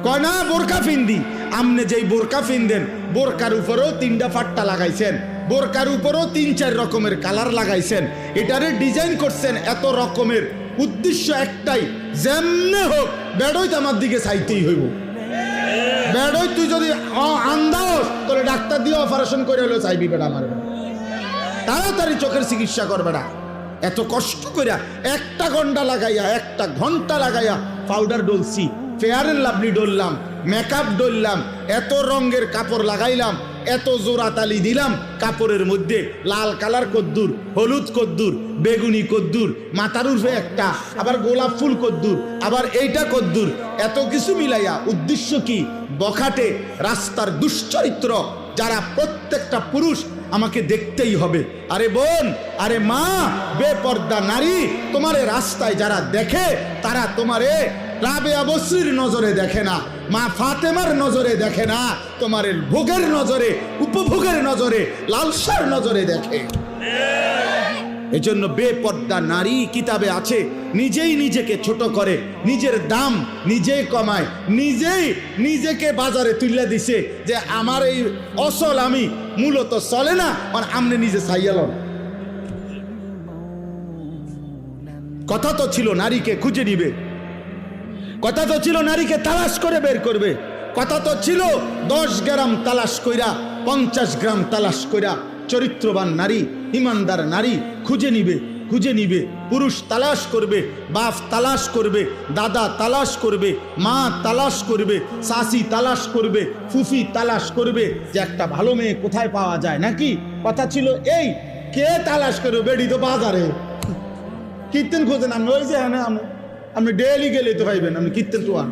কয় না বোরকা ফিন্দি। আমনে যেই বোরকা ফিনদেন বোরকার উপরেও 3টা ফাট্টা লাগাইছেন, বোরকার উপরেও 3-4 রকমের কালার লাগাইছেন, এটারে ডিজাইন করছেন এত রকমের, উদ্দেশ্য একটাই, যেমনে হোক বেড়ই তো আমার দিকে চাইতেই হইব। বেড়ই তুই যদি আন্দাস তোরে ডাক্তার দিয়ে অপারেশন করে হলেও চাইবি বেড়া আমার, তাড়াতাড়ি চোখের চিকিৎসা করবে না। এত কষ্ট করিয়া 1 ঘন্টা লাগাইয়া পাউডার ডলছি, ফেয়ার এন্ড লাভলি ডললাম, মেকআপ ডললাম, এত রঙের কাপড় লাগাইলাম, এত জোড়া তালি দিলাম কাপড়ের মধ্যে, লাল কালার কদ্দুর, হলুদ কদ্দুর, বেগুনি কদ্দুর, মাথার উর্ফে একটা, আবার গোলাপ ফুল কদ্দুর, আবার এইটা কদ্দুর, এত কিছু মিলাইয়া উদ্দেশ্য কি? বখাটে রাস্তার দুশ্চরিত্র যারা প্রত্যেকটা পুরুষ আমাকে দেখতেই হবে। আরে বোন, আরে মা, বেপর্দা নারী, তোমারে রাস্তায় যারা দেখে তারা তোমারে রাবেয়া বসরির নজরে দেখে না, মা ফাতেমার নজরে দেখে না, তোমার ভোগের নজরে, উপভোগের নজরে, লালসার নজরে দেখে। এজন্য বেপর্দা নারী কিতাবে আছে, নিজেই নিজেকে ছোট করে, নিজের দাম নিজেই কমায়, নিজেই নিজেকে বাজারে তুলে দিছে যে আমার এই অসল আমি মূলত চলে না, আর আমনে নিজে চাইয়ালন। কথা তো ছিল নারীকে খুঁজে নিবে, কথা তো ছিল নারীকে তালাশ করে বের করবে, কথা তো ছিল 10 গ্রাম তালাশ কইরা 50 গ্রাম তালাশ কইরা চরিত্রবান নারী, ইমানদার নারী খুঁজে নিবে। পুরুষ তালাশ করবে, বাপ তালাশ করবে, দাদা তালাশ করবে, মা তালাশ করবে, শাশি তালাশ করবে, ফুফি তালাশ করবে যে একটা ভালো মেয়ে কোথায় পাওয়া যায় নাকি। কথা ছিল এই, কে তালাশ করবে? বেড়ি তো বাজারে কীর্তন খোঁজেন, আমি ওই যে আপনি ডেইলি গেলে তো পাইবেন, আপনি কীর্তন তো আন।